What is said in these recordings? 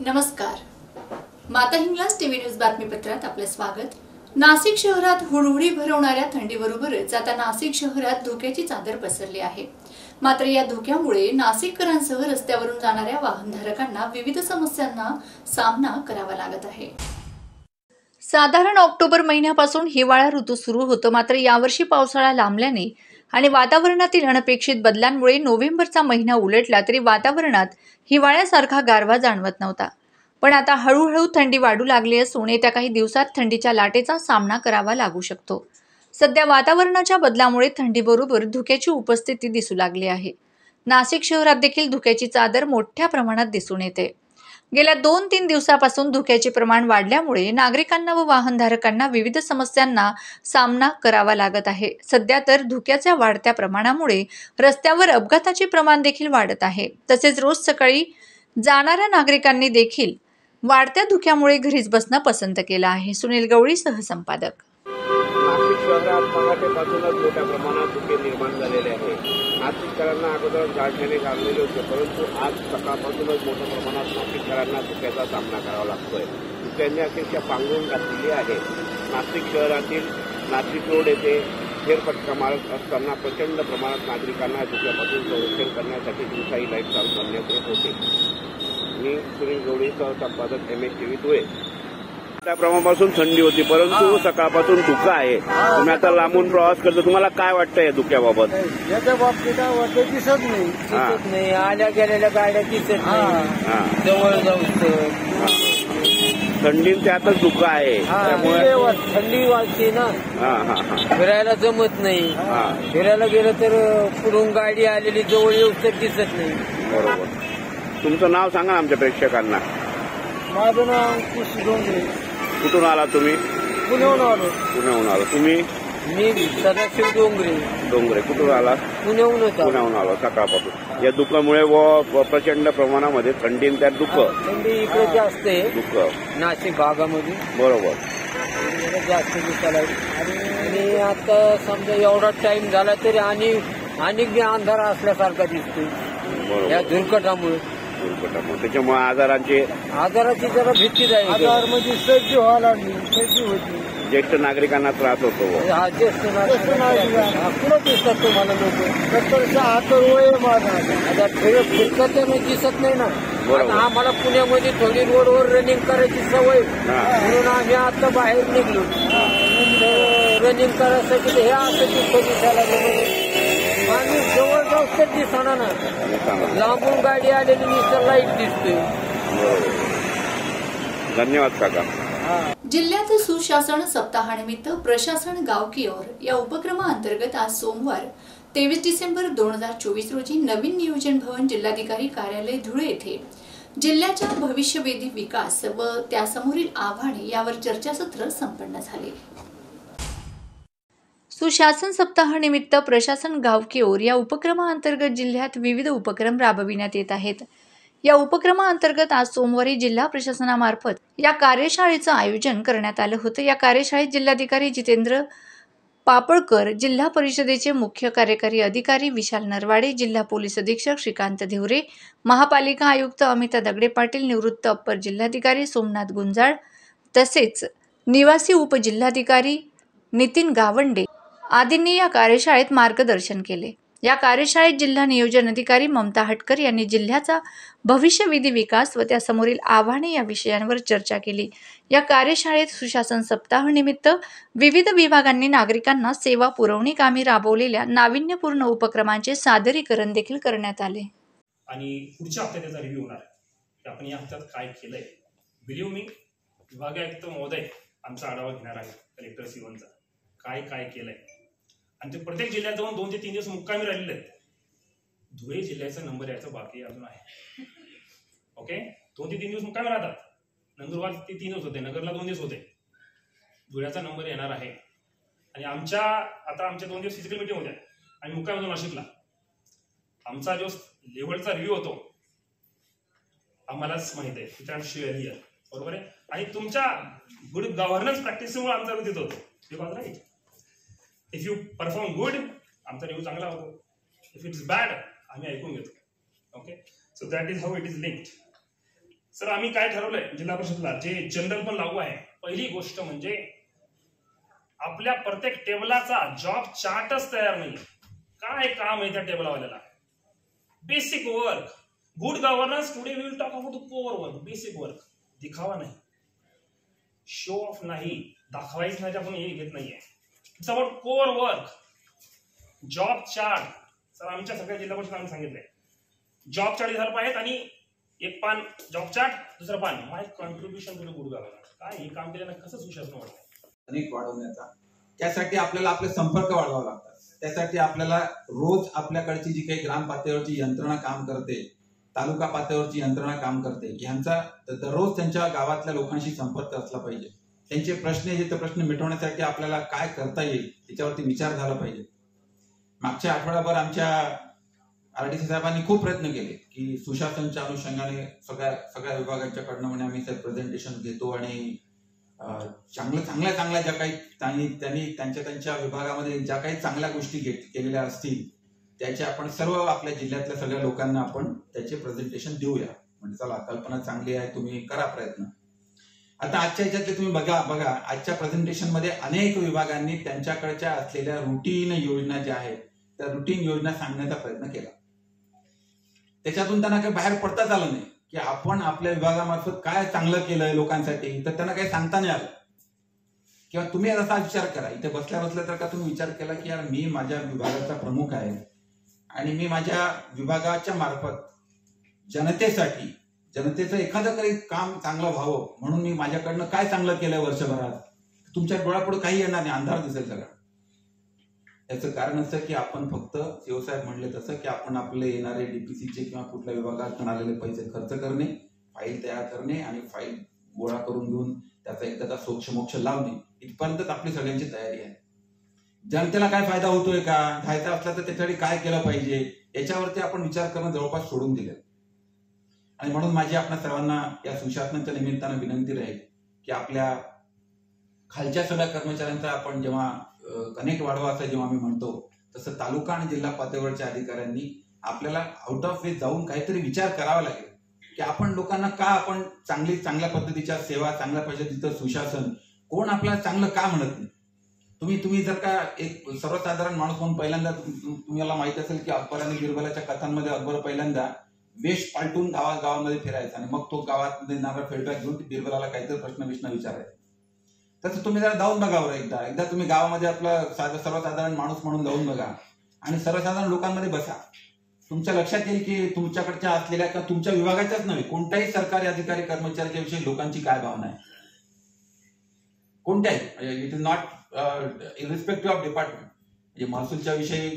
नमस्कार. माता Hinglaj TV news बातमीपत्रात आपले स्वागत. नाशिक शहरात हुडहुडी भरवणाऱ्या थंडीबरोबरच आता नाशिक शहरात धुक्याची चादर पसरली आहे. मात्र या धुक्यामुळे नाशिककरांसह रस्त्यावरून जाणाऱ्या वाहनधारकांना विविध समस्यांना सामना करावा लागत आहे. साधारण ऑक्टोबर महिन्यापासून हिवाळा ऋतू सुरू होतो. मात्र यावर्षी पावसाळा लांबल्याने आणि वातावरणातील अनपेक्षित बदलांमुळे नोव्हेंबरचा महिना उलटला तरी वातावरणात हिवाळ्यासारखा गारवा जाणवत नव्हता. पण आता हळूहळू थंडी वाढू लागली असून येत्या काही दिवसात थंडीच्या लाटेचा सामना करावा लागू शकतो. सध्या वातावरणाच्या बदलामुळे थंडीबरोबर धुक्याची उपस्थिती दिसू लागली आहे. नाशिक शहरात देखील धुक्याची चादर मोठ्या प्रमाणात दिसून येते. गेल्या 2-3 दिवसापासून धुक्याचे प्रमाण वाढल्यामुळे नागरिकांना व वाहनधारकांना विविध समस्यांना सामना करावा लागत आहे. सध्या तर धुक्याच्या वाढत्या प्रमाणामुळे रस्त्यावर अपघाताचे प्रमाण देखील वाढत आहे. तसेच रोज सकाळी जाणाऱ्या नागरिकांनी देखील वाढत्या धुक्यामुळे घरीच बसणं पसंत केलं आहे. सुनील गवळी सहसंपादक. नाशिक शहरात पहाटेपासूनच मोठ्या प्रमाणात धुके निर्माण झालेले आहे. नाशिककरांना अगोदर गारठ्याने घाललेले होते, परंतु आज सकाळपासूनच मोठ्या प्रमाणात नाशिककरांना धुक्याचा सामना करावा लागतोय. धुक्याने अक्षरशः पांघरून टाकलेली आहे. नाशिक शहरातील नाशिक रोड येथे फेरफटका मारत असताना प्रचंड प्रमाणात नागरिकांना धुक्यापासून संरक्षण करण्यासाठी दिवसाही लाईट चालू करण्यात येत होते. मी सुनील गवळी सहसंपादक MSTV धुळे. त्याप्रमाणापासून थंडी होती, परंतु सकाळपासून धुकं आहे. तुम्ही आता लांबून प्रवास करतो, तुम्हाला काय वाटतं या धुक्याबाबत? याच्या बाबतीत वाटतं दिसत नाही, आल्या गेलेल्या गाड्या दिसत नाही, जवळ जाऊ थंडीत त्यातच धुकं आहे, त्यामुळे थंडी वाजते ना. फिरायला जमत नाही. फिरायला गेलं तर पुढून गाडी आलेली जवळ येऊ तर दिसत नाही. बरोबर. तुमचं नाव सांगा आमच्या प्रेक्षकांना. माझं नाव कुश डोंगरे. कुठून आला तुम्ही? पुण्याहून आलो. पुण्याहून आलो. तुम्ही? मी सदाशिव डोंगरे. डोंगरे. कुठून आला? पुण्याहून आलो. सकाळपासून या धुक्यामुळे व प्रचंड प्रमाणामध्ये थंडी, त्यात धुकं. थंडी इकडे जास्त आहे, धुकं नाशिक भागामध्ये. बरोबर. जास्त दिसायला. आणि आता समजा एवढा टाइम झाला तरी आणि अंधारा असल्यासारखा दिसतोय या धुरकटामुळे. त्याच्यामुळे आजाराची जरा भीती जाईल. आजार म्हणजे सर्दी व्हायला लागली, सर्दी होती. ज्येष्ठ नागरिकांना त्रास होतो. ज्येष्ठ नागरिक पुढे दिसतात तुम्हाला लोक. 70च्या हातर वय माझा. आता फिरकत दिसत नाही ना. आम्हाला पुण्यामध्ये थोडी रोडवर रनिंग करायची सवय, म्हणून आम्ही आता बाहेर निघलो. रनिंग करायसाठी हे असं दिसायला लागलं. आम्ही जवळ जाऊ तर दिसणार ना, लांबून गाडी आलेली नुसतं लाईट दिसतोय. धन्यवाद काका. जिल्ह्यात सुशासन सप्ताहानिमित्त प्रशासन गाव की ओर या उपक्रमाअंतर्गत आज सोमवार 23 डिसेंबर 2024 रोजी नवीन नियोजन भवन जिल्हाधिकारी कार्यालय धुळे येथे जिल्ह्याच्या भविष्यवेधी विकास व त्यासमोरील आव्हाने यावर चर्चासत्र संपन्न झाले. सुशासन सप्ताहानिमित्त प्रशासन गाव की ओर या उपक्रमाअंतर्गत जिल्ह्यात विविध उपक्रम राबविण्यात येत आहेत. या उपक्रमाअंतर्गत आज सोमवारी जिल्हा प्रशासनामार्फत या कार्यशाळेचं आयोजन करण्यात आलं होतं. या कार्यशाळेत जिल्हाधिकारी जितेंद्र पापळकर, जिल्हा परिषदेचे मुख्य कार्यकारी अधिकारी विशाल नरवाडे, जिल्हा पोलीस अधीक्षक श्रीकांत धिवरे, महापालिका आयुक्त अमिता दगडे पाटील, निवृत्त अप्पर जिल्हाधिकारी सोमनाथ गुंजाळ तसेच निवासी उपजिल्हाधिकारी नितीन गावंडे आदींनी या कार्यशाळेत मार्गदर्शन केले. या कार्यशाळेत जिल्हा नियोजन अधिकारी ममता हटकर यांनी जिल्ह्याचा भविष्यवेधी विकास व त्यासमोरील आव्हाने या विषयांवर चर्चा केली. या कार्यशाळेत सुशासन सप्ताहानिमित्त विविध विभागांनी नागरिकांना सेवा पुरवणी कामी राबवलेल्या नाविन्यपूर्ण उपक्रमांचे सादरीकरण देखील करण्यात आले. आणि पुढच्या हप्त्यात त्याचा रिव्ह्यू होणार आहे की आपण या हप्त्यात काय केलंय. बिलीव्ह मी, विभागीय आयुक्त महोदय आमचा आढावा घेणार आहे कलेक्टर सिवनचा, काय केलंय. आणि ते प्रत्येक जिल्ह्यात जाऊन 2 ते 3 दिवस मुक्कामी राहिलेले आहेत. धुळे जिल्ह्याचा नंबर यायचा बाकी अजून आहे. ओके, 2 ते 3 दिवस मुक्कामी राहतात. नंदुरबार ते 3 दिवस होते, नगरला 2 दिवस होते. धुळ्याचा नंबर येणार आहे. आणि आता आमच्या 2 दिवस फिजिकल मीटिंग होत्या आणि मुक्कामी होतो नाशिकला. आमचा जो लेव्हलचा रिव्ह्यू होतो आम्हालाच माहित आहे, विचार शेअर हिअर. बरोबर आहे. आणि तुमच्या गुड गव्हर्नन्स प्रॅक्टिसमुळे आमचा रिव्ह्यू होतो. Right. If you perform good आमचा रिव्ह्यू चांगला होतो. इफ इट्स बॅड आम्ही ऐकून घेतो. Okay, so that is how it is linked. Sir आम्ही काय ठरवलंय जिल्हा परिषदला जे जनरल पण लागू आहे, पहिली गोष्ट म्हणजे आपल्या प्रत्येक टेबलाचा जॉब चार्टच तयार नाही. काय काम आहे त्या टेबलवाल्याला? Basic work, good governance. Today we will talk about core work, basic work. दिखावा नाही, शो ऑफ नाही, दाखवायच नाही, आपण हे घेत नाहीये. It's about core work, job chart. Sir आमच्या सगळ्या जिल्हा परिषद आम्ही सांगितलंय जॉब चार्ट झालं पाहिजेत आणि एक पान जॉब चार्ट, दुसरं पान माय कॉन्ट्रीब्युशन टू गुड गव्हर्नन्स. काय हे काम केल्यानं कसं सुशासन वाढतं अनेक वाढवण्याचा. त्यासाठी आपल्याला आपले संपर्क वाढवावे लागतात. त्यासाठी आपल्याला रोज आपल्याकडची जी काही ग्राम पातळीवरची यंत्रणा काम करते, तालुका पातळीवरची यंत्रणा काम करते, यांचा दररोज त्यांच्या गावातल्या लोकांशी संपर्क असला पाहिजे. त्यांचे प्रश्न जे ते प्रश्न मिटवण्यासाठी आपल्याला काय करता येईल त्याच्यावरती विचार झाला पाहिजे. मागच्या आठवड्याभर आमच्या आरडीसी साहेबांनी खूप प्रयत्न केले की सुशासनच्या अनुषंगाने सगळ्या विभागांच्याकडनं म्हणजे आम्ही प्रेझेंटेशन घेतो आणि चांगल्या ज्या काही त्यांनी त्यांच्या विभागामध्ये ज्या काही चांगल्या गोष्टी केलेल्या असतील त्याचे आपण सर्व आपल्या जिल्ह्यातल्या सगळ्या लोकांना आपण त्याचे प्रेझेंटेशन देऊया. म्हणजे चला कल्पना चांगली आहे, तुम्ही करा प्रयत्न. आता आजच्या ह्याच्यातले तुम्ही बघा आजच्या प्रेझेंटेशन मध्ये अनेक विभागांनी त्यांच्याकडच्या असलेल्या रुटीन योजना ज्या आहेत त्या रुटीन योजना सांगण्याचा प्रयत्न केला. त्याच्यातून त्यांना काही बाहेर पडताच आलं नाही की आपण आपल्या विभागामार्फत काय चांगलं केलंय लोकांसाठी, तर त्यांना काही सांगता नाही आलं. किंवा तुम्ही असा विचार करा, इथे बसल्या तर का तुम्ही विचार केला की यार मी माझ्या विभागाचा प्रमुख आहे आणि मी माझ्या विभागाच्या मार्फत जनतेचं एखादं काही काम चांगलं व्हावं म्हणून मी माझ्याकडनं काय चांगलं केलंय वर्षभरात, तुमच्या डोळ्यापुढे काही येणार नाही, अंधार दिसेल सगळं. याचं कारण असं की आपण फक्त शिवसाहेब म्हणले तसं की आपण आपले येणारे डीपीसीचे किंवा कुठल्या विभागातून आलेले पैसे खर्च करणे, फाईल तयार करणे आणि फाईल गोळा करून घेऊन त्याचा एकदाचा सोक्षमोक्ष लावणे इथपर्यंतच आपली सगळ्यांची तयारी आहे. जनतेला काय फायदा होतोय का, फायदा असला तर त्याच्यासाठी काय केलं पाहिजे याच्यावरती आपण विचार करणं जवळपास सोडून दिले. आणि म्हणून माझी आपल्या सर्वांना या सुशासनाच्या निमित्तानं विनंती राहील की आपल्या खालच्या सगळ्या कर्मचाऱ्यांचा आपण जेव्हा कनेक्ट वाढवा असं जेव्हा आम्ही म्हणतो तसं तालुका आणि जिल्हा पातळीवरच्या अधिकाऱ्यांनी आपल्याला आउट ऑफ वे जाऊन काहीतरी विचार करावा लागेल की आपण लोकांना का आपण चांगल्या पद्धतीच्या सेवा, चांगल्या पद्धतीचं सुशासन, कोण आपल्याला चांगलं का म्हणत नाही. तुम्ही जर का एक सर्वसाधारण माणूस म्हणून पहिल्यांदा तुम्हाला माहिती असेल की अकबर आणि बिरबलाच्या कथांमध्ये अकबर पहिल्यांदा वेश पालटून गावामध्ये फिरायचा आणि मग तो गावात येणारा फीडबॅक घेऊन बिरबलाला काहीतरी प्रश्न विचारायचा. तसं तुम्ही जरा जाऊन बघावर एकदा तुम्ही गावामध्ये आपला सर्वसाधारण माणूस म्हणून जाऊन बघा आणि सर्वसाधारण लोकांमध्ये बसा. तुमच्या लक्षात येईल की तुमच्याकडच्या असलेल्या किंवा तुमच्या विभागाच्याच नव्हे कोणत्याही सरकारी अधिकारी कर्मचाऱ्याच्या विषयी लोकांची काय भावना आहे, कोणत्याही. It is not irrespective of department. म्हणजे महसूलच्या विषयी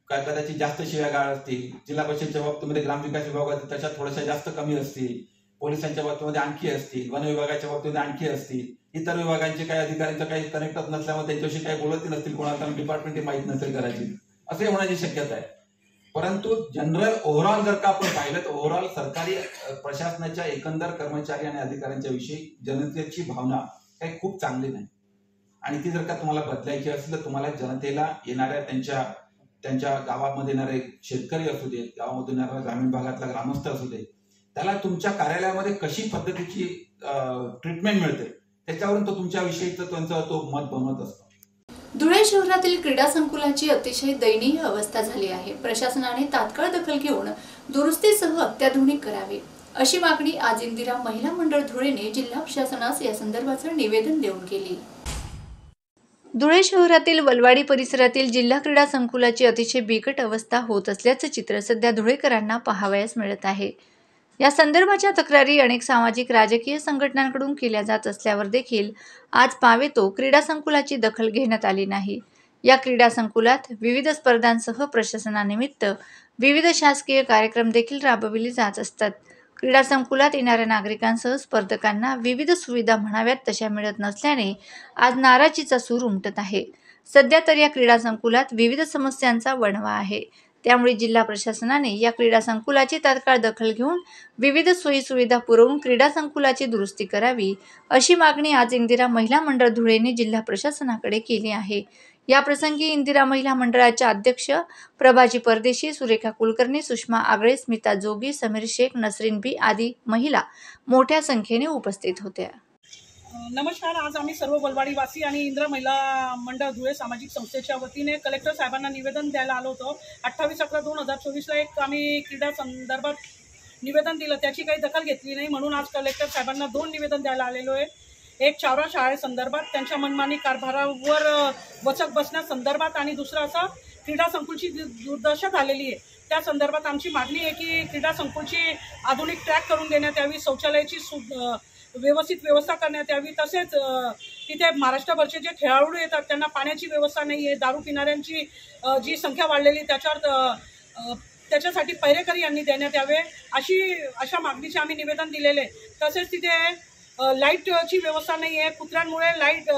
काय कदाचित जास्त शिव्यागाळ असतील, जिल्हा परिषदेच्या बाबतीमध्ये ग्रामविकास विभागात त्याच्यात थोड्याशा जास्त कमी असतील, पोलिसांच्या बाबतीमध्ये आणखी असतील, वन विभागाच्या बाबतीमध्ये आणखी असतील, इतर विभागांचे काही अधिकाऱ्यांचं काही कनेक्टच नसल्यामुळे त्यांच्याविषयी काही बोलत नसतील, कोणाला डिपार्टमेंट माहीत नसेल करायची, असे होण्याची शक्यता आहे. परंतु जनरल ओव्हरऑल जर का आपण पाहिलं तर ओव्हरऑल सरकारी प्रशासनाच्या एकंदर कर्मचारी आणि अधिकाऱ्यांच्या विषयी जनतेची भावना काही खूप चांगली नाही. आणि ती जर का तुम्हाला बदलायची असेल तर तुम्हाला जनतेला येणाऱ्या त्यांच्या गावामध्ये येणारे शेतकरी असू देत, गावामधून येणाऱ्या ग्रामीण भागातला ग्रामस्थ असू दे, त्याला तुमच्या कार्यालयामध्ये कशी पद्धतीची ट्रीटमेंट मिळते त्याच्यावरून तो तुमच्याविषयीचं त्यांचं तो मत बनवत असतो. धुळे शहरातील क्रीडा संकुलाची अतिशय दयनीय अवस्था झाली आहे. प्रशासनाने तात्काळ दखल घेऊन दुरुस्तीसह अत्याधुनिक करावे अशी मागणी आज इंदिरा महिला मंडळ धुळेने जिल्हा प्रशासनास या संदर्भाचं निवेदन देऊन केली. धुळे शहरातील वलवाडी परिसरातील जिल्हा क्रीडा संकुलाची अतिशय बिकट अवस्था होत असल्याचं चित्र सध्या धुळेकरांना पाहावयास मिळत आहे. या संदर्भाच्या तक्रारी अनेक सामाजिक राजकीय संघटनांकडून केल्या जात असल्यावर देखील आज पावेतो क्रीडा संकुलाची दखल घेण्यात आली नाही. या क्रीडा संकुलात विविध स्पर्धांसह प्रशासनानिमित्त विविध शासकीय कार्यक्रम देखील राबविले जात असतात. क्रीडा संकुलात येणाऱ्या नागरिकांसह स्पर्धकांना विविध सुविधा म्हणाव्यात तशा मिळत नसल्याने आज नाराजीचा सूर उमटत आहे. सध्या तर या क्रीडा संकुलात विविध समस्यांचा वणवा आहे. त्यामुळे जिल्हा प्रशासनाने या क्रीडा संकुलाची तात्काळ दखल घेऊन विविध सोयीसुविधा पुरवून क्रीडा संकुलाची दुरुस्ती करावी अशी मागणी आज इंदिरा महिला मंडळ धुळेने जिल्हा प्रशासनाकडे केली आहे. याप्रसंगी इंदिरा महिला मंडळाच्या अध्यक्ष प्रभाजी परदेशी, सुरेखा कुलकर्णी, सुषमा आगळे, स्मिता जोगी, समीर शेख, नसरीन बी आदी महिला मोठ्या संख्येने उपस्थित होत्या. नमस्कार. आज आम्ही सर्व बलवाडीवासी आणि इंदिरा महिला मंडळ धुळे सामाजिक संस्थेच्या वतीने कलेक्टर साहेबांना निवेदन द्यायला आलो होतो. 28/11/2024 एक आम्ही क्रीडा संदर्भात निवेदन दिलं, त्याची काही दखल घेतली नाही, म्हणून आज कलेक्टर साहेबांना 2 निवेदन द्यायला आलेलो आहे. एक चावरा शाळेसंदर्भात त्यांच्या मनमानी कारभारावर वचक बसण्यासंदर्भात आणि दुसरं असं क्रीडा संकुलची दुर्दशा झालेली आहे त्या संदर्भात आमची मागणी आहे की क्रीडा संकुलची आधुनिक ट्रॅक करून देण्यात यावी, शौचालयाची व्यवस्थित व्यवस्था करण्यात यावी, तसेच तिथे महाराष्ट्रभरचे जे खेळाडू येतात त्यांना पाण्याची व्यवस्था नाही आहे, दारू पिणाऱ्यांची जी संख्या वाढलेली त्याच्यासाठी पहिरेकरी यांनी देण्यात यावे अशा मागणीचे आम्ही निवेदन दिलेले. तसेच तिथे लाईटची व्यवस्था नाही आहे, कुत्र्यांमुळे लाईट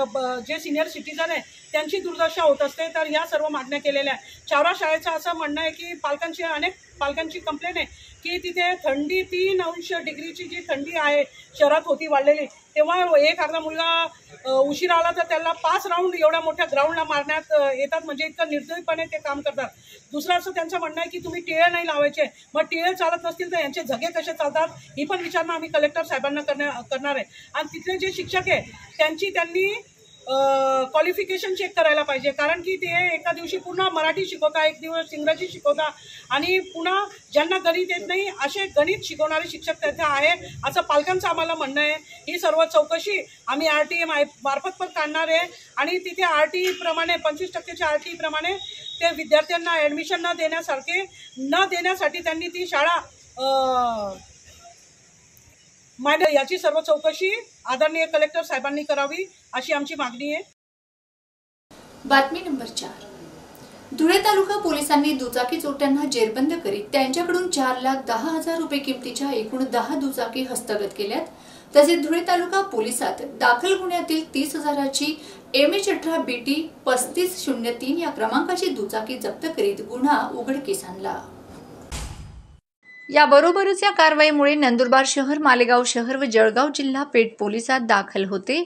जे सिनियर सिटीजन आहे त्यांची दुर्दशा होत असते, तर ह्या सर्व मागण्या केलेल्या आहे. चावरा शाळेचं असं म्हणणं आहे की अनेक पालकांची कंप्लेंट आहे की तिथे थंडी 3 डिग्रीची जी थंडी आहे शहरात होती वाढलेली, तेव्हा एखादा मुलगा उशिरा आला तर त्याला 5 राऊंड एवढ्या मोठ्या ग्राउंडला मारण्यात येतात, म्हणजे इतकं निर्दयीपणे ते काम करतात. दुसरं असं त्यांचं म्हणणं आहे की तुम्ही टिळे नाही लावायचे, मग टिळे चालत नसतील तर यांचे झगे कसे चालतात ही पण विचारणा आम्ही कलेक्टर साहेबांना करणार आहे. आणि तिथले जे शिक्षक आहे त्यांनी क्वालिफिकेशन चेक करायला पाहिजे, कारण की ते एका दिवशी पुन्हा मराठी शिकवता, एक दिवस इंग्रजी शिकवता आणि पुन्हा ज्यांना गणित येत नाही असे गणित शिकवणारे शिक्षक तिथे आहे असं पालकांचं आम्हाला म्हणणं आहे. ही सर्व चौकशी आम्ही RTI मार्फत पण काढणार आहे आणि तिथे RTI प्रमाणे 25% RTI प्रमाणे ते विद्यार्थ्यांना ॲडमिशन न देण्यासाठी त्यांनी ती शाळा याची सर्व चौकशी आदरणीय कलेक्टर साहेबांनी करावी अशी आमची मागणी आहे. बातमी नंबर 4. धुळे तालुका पोलिसांनी दुचाकी चोरट्यांना जेरबंद करीत त्यांच्याकडून 4,10,000 रुपये किमतीच्या एकूण 10 दुचाकी हस्तगत केल्यात. तसेच धुळे तालुका पोलिसात दाखल गुन्ह्यातील 30,000ची MH18 BT 3503 या क्रमांकाची दुचाकी जप्त करीत गुन्हा उघडकीस आणला. याबरोबरच या कारवाईमुळे नंदुरबार शहर, मालेगाव शहर व जळगाव जिल्हा पेठ पोलिसात दाखल होते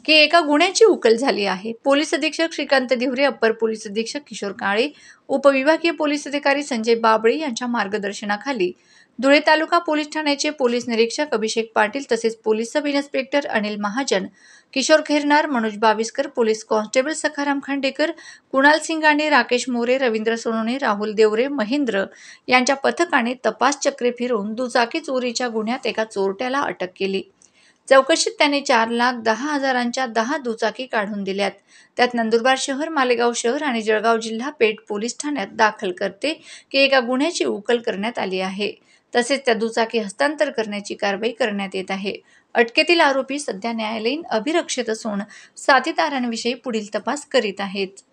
की एका गुन्ह्याची उकल झाली आहे. पोलीस अधीक्षक श्रीकांत दिवरे, अप्पर पोलीस अधीक्षक किशोर काळे, उपविभागीय पोलीस अधिकारी संजय बाबळे यांच्या मार्गदर्शनाखाली धुळे तालुका पोलीस ठाण्याचे पोलीस निरीक्षक अभिषेक पाटील तसेच police sub inspector Anil Mahajan, Kishor Khairnar, Manoj Baviskar, police constable Sakharam Khandekar, Kunal Singane, Rakesh More, Ravindra Sonone, Rahul Deore, Mahendra यांच्या पथकाने तपास चक्रे फिरवून दुचाकी चोरीच्या गुन्ह्यात एका चोरट्याला अटक केली. चौकशीत त्याने 4,10,000च्या 10 दुचाकी काढून दिल्यात. त्यात नंदुरबार शहर, मालेगाव शहर आणि जळगाव जिल्हा पेठ पोलीस ठाण्यात दाखल करते की एका गुन्ह्याची उकल करण्यात आली आहे. तसेच त्या दुचाकी हस्तांतर करण्याची कारवाई करण्यात येत आहे. अटकेतील आरोपी सध्या न्यायालयीन अभिरक्षित असून साथीदारांविषयी पुढील तपास करीत आहेत.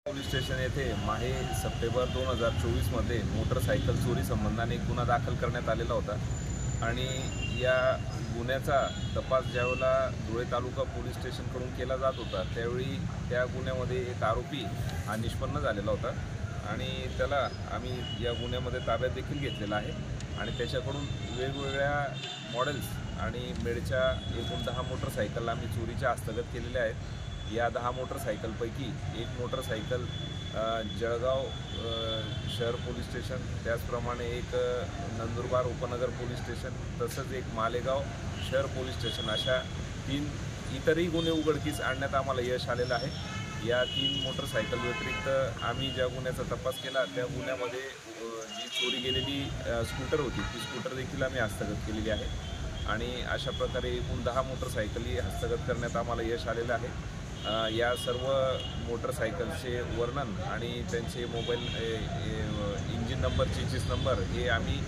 पोलीस स्टेशन येथे माहे सप्टेंबर 2024 मध्ये मोटरसायकल चोरी संबंधाने गुन्हा दाखल करण्यात आलेला होता आणि या गुन्ह्याचा तपास ज्यावेळेला धुळे तालुका पोलीस स्टेशनकडून केला जात होता त्यावेळी त्या गुन्ह्यामध्ये एक आरोपी हा निष्पन्न झालेला होता आणि त्याला आम्ही या गुन्ह्यामध्ये ताब्यात देखील घेतलेला आहे आणि त्याच्याकडून वेगवेगळ्या मॉडेल्स आणि मेडच्या एकूण 10 मोटरसायकल आम्ही चोरीच्या हस्तगत केलेल्या आहेत. या 10 मोटरसायकलपैकी एक मोटरसायकल जळगाव शहर पोलीस स्टेशन, त्याचप्रमाणे एक नंदुरबार उपनगर पोलीस स्टेशन, तसंच एक मालेगाव शहर पोलीस स्टेशन अशा 3 इतरही गुन्हे उघडकीस आणण्यात आम्हाला यश आलेलं आहे. या 3 मोटरसायकल व्यतिरिक्त आम्ही ज्या गुन्ह्याचा तपास केला त्या गुन्ह्यामध्ये जी चोरी गेलेली स्कूटर होती ती स्कूटर देखील आम्ही हस्तगत केलेली आहे आणि अशा प्रकारे एकूण 10 मोटरसायकली हस्तगत करण्यात आम्हाला यश आलेलं आहे. या सर्व मोटरसायकलचे वर्णन आणि त्यांचे mobile engine number, chassis number हे आम्ही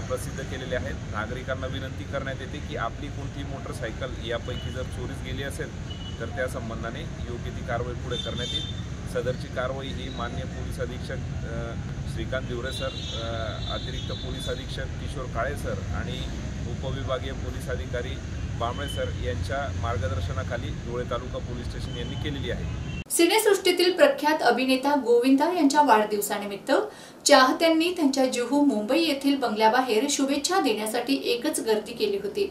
प्रसिद्ध केलेले आहेत. नागरिकांना विनंती करण्यात येते की आपली कोणती मोटरसायकल यापैकी जर चोरीस गेली असेल तर त्या संबंधाने योग्य ती कारवाई पुढे करण्यात येईल. सदरची कारवाई ही माननीय पोलीस अधीक्षक श्रीकांत दिवरे सर, अतिरिक्त पोलीस अधीक्षक किशोर काळे सर आणि उपविभागीय पोलीस अधिकारी बांबळे सर यांच्या मार्गदर्शनाखाली धुळे तालुका पोलीस स्टेशन यांनी केलेली आहे. सिनेसृष्टीतील प्रख्यात अभिनेता गोविंदा यांच्या वाढदिवसानिमित्त चाहत्यांनी त्यांच्या जुहू मुंबई येथील बंगल्याबाहेर शुभेच्छा देण्यासाठी एकच गर्दी केली होती.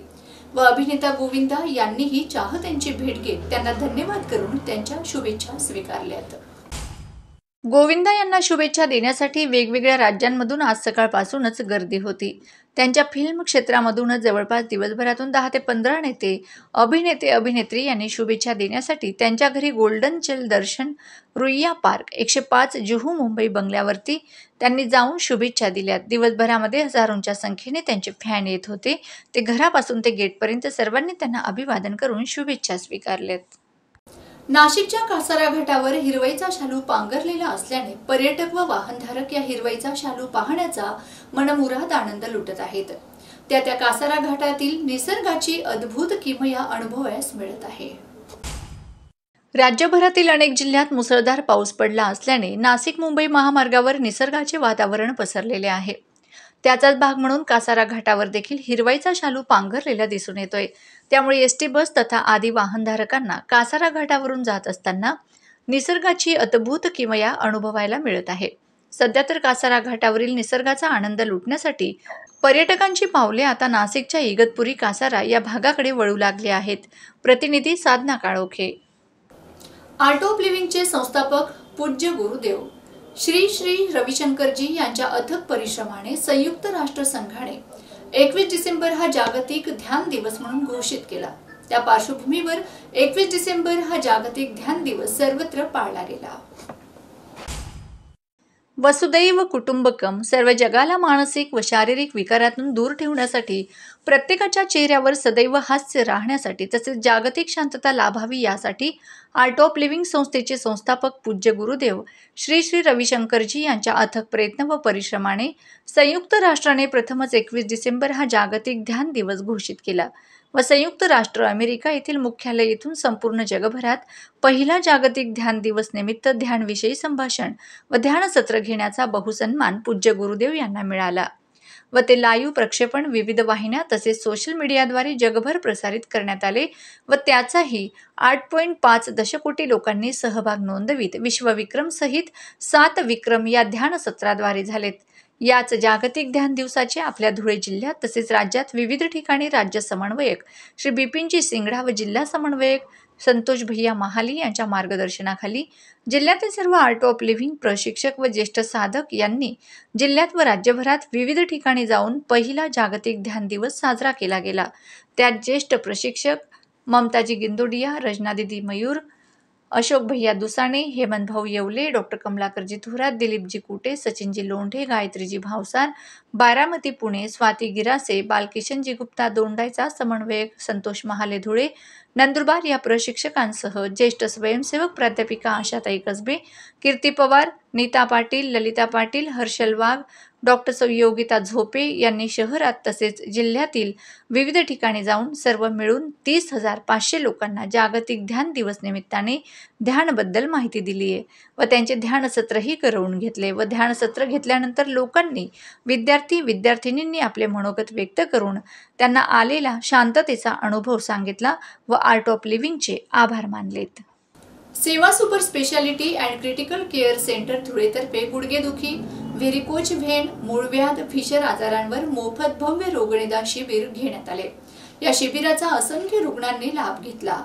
व अभिनेता गोविंदा यांनीही चाहत्यांची भेट घेत त्यांना धन्यवाद करून त्यांच्या शुभेच्छा स्वीकारल्यात। गोविंदा यांना शुभेच्छा देण्यासाठी वेगवेगळ्या राज्यांमधून आज सकाळपासूनच गर्दी होती। त्यांच्या फिल्म क्षेत्रामधूनच जवळपास दिवसभरातून 10 ते 15 नेते, अभिनेते, अभिनेत्री यांनी शुभेच्छा देण्यासाठी त्यांच्या घरी गोल्डन चेल दर्शन, रुईया पार्क, 105 जुहू मुंबई बंगल्यावरती त्यांनी जाऊन शुभेच्छा दिल्यात। दिवसभरामध्ये हजारोंच्या संख्येने त्यांचे फॅन येत होते। ते घरापासून ते गेटपर्यंत सर्वांनी त्यांना अभिवादन करून शुभेच्छा स्वीकारल्यात। नाशिकच्या कासारा घाटावर हिरवईचा शालू पांघरलेला असल्याने पर्यटक व वाहनधारक या हिरवईचा शालू पाहण्याचा मनमुराद आनंद लुटत आहेत। त्या कासारा घाटातील निसर्गाची अद्भुत किमया अनुभवायला मिळत आहे। राज्यभरातील अनेक जिल्ह्यात मुसळधार पाऊस पडला असल्याने नाशिक मुंबई महामार्गावर निसर्गाचे वातावरण पसरलेले आहे। त्याचाच भाग म्हणून कासारा घाटावर देखील हिरवाईचा शालू पांघरलेला दिसून येतोय। त्यामुळे एसटी बस तथा आदी वाहनधारकांना कासारा घाटावरून जात असताना निसर्गाची अद्भुत किमया अनुभवायला मिळत आहे। सध्या तर कासारा घाटावरील निसर्गाचा आनंद लुटण्यासाठी पर्यटकांची पावले आता नाशिकच्या इगतपुरी कासारा या भागाकडे वळू लागले आहेत। प्रतिनिधी साधना काळोखे। आर्ट ऑफ लिव्हिंगचे संस्थापक पूज्य गुरुदेव श्री श्री रविशंकरजी यांच्या अथक परिश्रमाने संयुक्त राष्ट्र संघाने 21 डिसेंबर हा जागतिक ध्यान दिवस म्हणून घोषित केला। त्या पार्श्वभूमीवर 21 डिसेंबर हा जागतिक ध्यान दिवस सर्वत्र पाळला गेला। वसुदैव कुटुंबकम सर्व जगाला मानसिक व शारीरिक विकारातून दूर ठेवण्यासाठी, प्रत्येकाच्या चेहऱ्यावर सदैव हास्य राहण्यासाठी तसेच जागतिक शांतता लाभावी यासाठी आर्ट ऑफ लिव्हिंग संस्थेचे संस्थापक पूज्य गुरुदेव श्री श्री रविशंकरजी यांच्या अथक प्रयत्न व परिश्रमाने संयुक्त राष्ट्राने प्रथमच 21 डिसेंबर हा जागतिक ध्यान दिवस घोषित केला व संयुक्त राष्ट्र अमेरिका येथील मुख्यालय येथून संपूर्ण जगभरात पहिला जागतिक ध्यान दिवस निमित्त ध्यानविषयी संभाषण व ध्यान सत्र घेण्याचा बहुसन्मान पूज्य गुरुदेव यांना मिळाला व ते लाईव्ह प्रक्षेपण विविध वाहिन्या तसेच सोशल मीडियाद्वारे जगभर प्रसारित करण्यात आले व त्याचाही 8.5 दशकोटी लोकांनी सहभाग नोंदवित विश्वविक्रम सहित 7 विक्रम या ध्यान सत्राद्वारे झालेत। याच जागतिक ध्यान दिवसाचे आपल्या धुळे जिल्ह्यात तसेच राज्यात विविध ठिकाणी राज्य समन्वयक श्री बिपिनजी सिंगडा व जिल्हा समन्वयक संतोष भैया महाली यांच्या मार्गदर्शनाखाली जिल्ह्यातील सर्व आर्ट ऑफ लिव्हिंग प्रशिक्षक व ज्येष्ठ साधक यांनी जिल्ह्यात व राज्यभरात विविध ठिकाणी जाऊन पहिला जागतिक ध्यान दिवस साजरा केला गेला। त्यात ज्येष्ठ प्रशिक्षक ममताजी गिंदोडिया, रजनादिदी मयूर, अशोक भैया दुसाणे, हेमंत भाऊ येवले, डॉक्टर कमलाकरजी थोरात, दिलीपजी कुटे, सचिनजी लोंढे, गायत्रीजी भावसार, बारामती पुणे, स्वाती गिरासे, बालकिशनजी गुप्ता, दोंडाईचा समन्वयक संतोष महाले धुळे, नंदुरबार या प्रशिक्षकांसह ज्येष्ठ स्वयंसेवक प्राध्यापिका आशाताई कसबे, कीर्ती पवार, नीता पाटील, ललिता पाटील, हर्षल वाघ, डॉक्टर योगिता झोपे यांनी शहरात तसेच जिल्ह्यातील विविध ठिकाणी जाऊन सर्व मिळून 30,500 लोकांना जागतिक ध्यान दिवस निमित्ताने ध्यानबद्दल माहिती दिली आहे व त्यांचे ध्यानसत्रही करवून घेतले व ध्यानसत्र घेतल्यानंतर लोकांनी विद्यार्थींनी आपले मनोगत व्यक्त करून त्यांना आलेला शांततेचा अनुभव सांगितला व आर्ट ऑफ लिव्हिंगचे आभार मानलेत। Seva super speciality and critical care centre धुळेतर्फे गुडघेदुखी, व्हेरिकोज व्हेन, मूळव्याध, फिशर आजारांवर मोफत भव्य रोगनिदान शिबिर घेण्यात आले। या शिबिराचा असंख्य रुग्णांनी लाभ घेतला।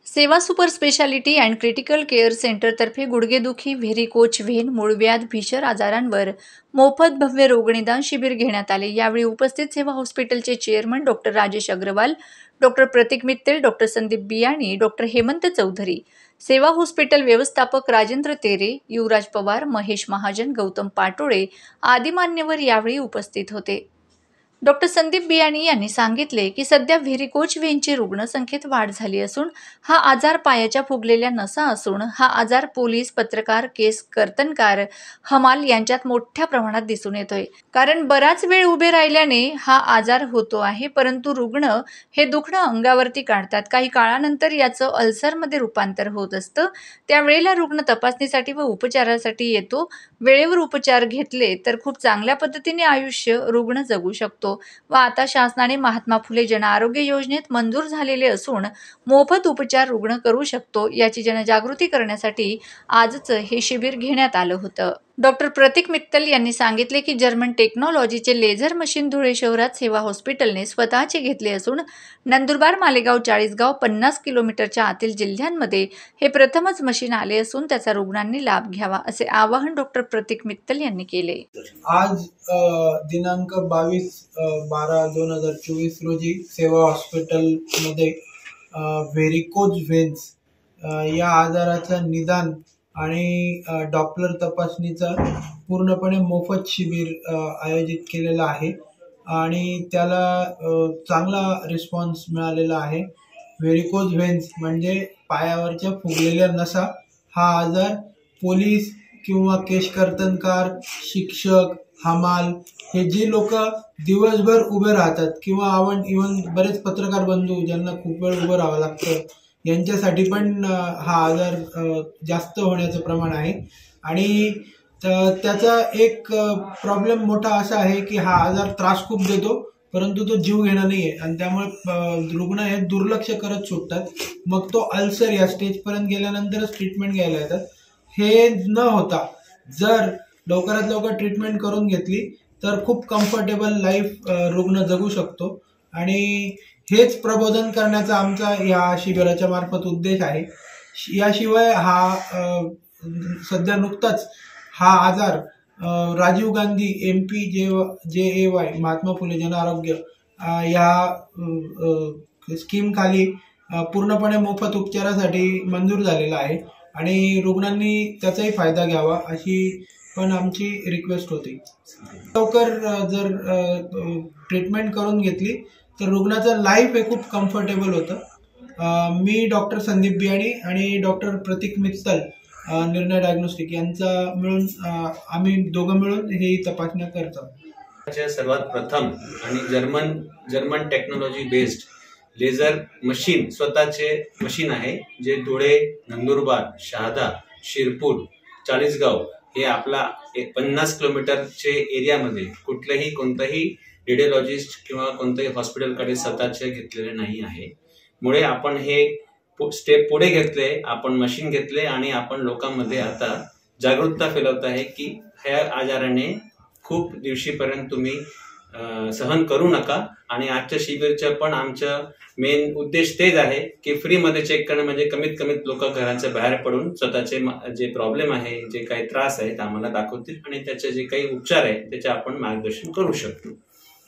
सेवा super speciality and critical care centre तर्फे गुडघेदुखी, व्हेरिकोज व्हेन, मूळव्याध, फिशर आजारांवर मोफत भव्य रोगनिदान शिबिर घेण्यात आले। यावेळी उपस्थित सेवा हॉस्पिटलचे chairman doctor Rajesh Agarwal, doctor Pratik Mittal, doctor Sandeep Biyani, doctor Hemant Chaudhary, Seva hospital व्यवस्थापक राजेंद्र तेरे, युवराज पवार, महेश महाजन, गौतम पाटोळे आदी मान्यवर यावेळी उपस्थित होते। डॉक्टर संदीप बियाणी यांनी सांगितले की सध्या व्हेरिकोज व्हेनची रुग्णसंख्येत वाढ झाली असून हा आजार पायाच्या फुगलेल्या नसा असून हा आजार पोलीस, पत्रकार, केस कर्तनकार, हमाल यांच्यात मोठ्या प्रमाणात दिसून येतोय। कारण बराच वेळ उभे राहिल्याने हा आजार होतो आहे, परंतु रुग्ण हे दुखणं अंगावरती काढतात। काही काळानंतर याचं अल्सरमध्ये रूपांतर होत असतं। त्यावेळेला रुग्ण तपासणीसाठी व उपचारासाठी येतो। वेळेवर उपचार घेतले तर खूप चांगल्या पद्धतीने आयुष्य रुग्ण जगू शकतो व आता शासनाने महात्मा फुले जन आरोग्य योजनेत मंजूर झालेले असून मोफत उपचार रुग्ण करू शकतो याची जनजागृती करण्यासाठी आजच हे शिबिर घेण्यात आलं होतं। डॉक्टर प्रतीक मित्तल यांनी सांगितले की जर्मन टेक्नॉलॉजीचे लेझर मशीन धुळे शहरात सेवा हॉस्पिटलने स्वतःचे घेतले असून नंदुरबार, मालेगाव, चाळीसगाव 50 किलोमीटरच्या आतील जिल्ह्यांमध्ये हे प्रथमच मशीन आले असून त्याचा रुग्णांनी लाभ घ्यावा असे आवाहन डॉक्टर प्रतीक मित्तल यांनी केले। आज दिनांक 22/12/2024 रोजी सेवा हॉस्पिटलमध्ये व्हेरिकोज व्हेन्स या आजाराचं निदान आणि डॉपलर तपासणीचा पूर्णपणे मोफत शिबिर आयोजित केलेला आहे आणि त्याला चांगला रिस्पॉन्स मिळालेला आहे। व्हेरिकोज व्हेन्स म्हणजे पायावरच्या फुगलेल्या नसा हा आजार पोलीस किंवा केशकर्तनकार, शिक्षक, हमाल हे जे लोक दिवसभर उभे राहतात किंवा इवन बरेच पत्रकार बंधू ज्यांना खूप वेळ उभं राहावं लागतं यांच्यासाठी पण हा आजार जास्त होण्याचं प्रमाण आहे आणि त्याचा एक प्रॉब्लेम मोठा असा आहे की हा आजार त्रास खूप देतो परंतु तो जीव घेणा नाही आहे आणि त्यामुळे रुग्ण हे दुर्लक्ष करत सुटतात। मग तो अल्सर या स्टेजपर्यंत गेल्यानंतरच ट्रीटमेंट घ्यायला येतात। हे न होता जर लवकरात लवकर ट्रीटमेंट करून घेतली तर खूप कम्फर्टेबल लाईफ रुग्ण जगू शकतो आणि हेच प्रबोधन करण्याचा आमचा या शिबिराच्या मार्फत उद्देश आहे। याशिवाय हा सध्या नुकताच हा आजार राजीव गांधी MPJAY महात्मा फुले जन आरोग्य या स्कीम खाली पूर्णपणे मोफत उपचारासाठी मंजूर झालेला आहे आणि रुग्णांनी त्याचाही फायदा घ्यावा अशी पण आमची रिक्वेस्ट होती। लवकर जर ट्रीटमेंट करून घेतली तर रुग्णाचं लाईफ हे खूप कम्फर्टेबल होतं। मी डॉक्टर संदीप बियाणी आणि डॉक्टर प्रतीक मित्तल निर्णय डायग्नोस्टिक यांचा मिळून आम्ही दोघं मिळून ही तपासण्या करतो। सर्वात प्रथम आणि German technology based laser machine स्वतःचे मशीन आहे जे धुळे, नंदुरबार, शहादा, शिरपूर, चाळीसगाव हे आपला 50 किलोमीटरचे एरियामध्ये कोणताही रेडिओलॉजिस्ट किंवा कोणत्याही हॉस्पिटलकडे स्वतःचे घेतलेले नाही आहे। मुळे आपण हे स्टेप पुढे घेतले, आपण मशीन घेतले आणि आपण लोकांमध्ये आता जागरूकता फैलवत आहे की ह्या आजाराने खूप दिवशीपर्यंत तुम्ही सहन करू नका आणि आजच्या शिबिरचं पण आमचं मेन उद्देश तेच आहे की फ्रीमध्ये चेक करणं म्हणजे कमीत कमी लोक घराच्या बाहेर पडून स्वतःचे जे प्रॉब्लेम आहे, जे काही त्रास आहे आम्हाला दाखवतील आणि त्याचे जे काही उपचार आहे त्याचे आपण मार्गदर्शन करू शकतो।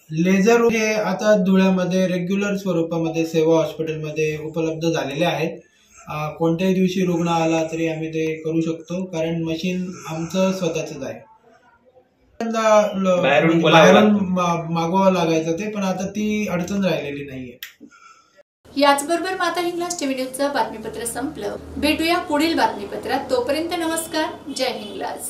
लेझर हे आता धुळ्यामध्ये रेग्युलर स्वरूपामध्ये सेवा हॉस्पिटलमध्ये उपलब्ध झालेले आहेत। कोणत्याही दिवशी रुग्ण आला तरी आम्ही ते करू शकतो कारण मशीन आमचं स्वतःच आहे। बाहेरून मागवावं लागायचं ते पण आता ती अडचण राहिलेली नाहीये। याचबरोबर माता हिंगलाज टीव्ही न्यूजचं बातमीपत्र संपलं। भेटूया पुढील बातमीपत्रात, तोपर्यंत नमस्कार, जय हिंगलाज।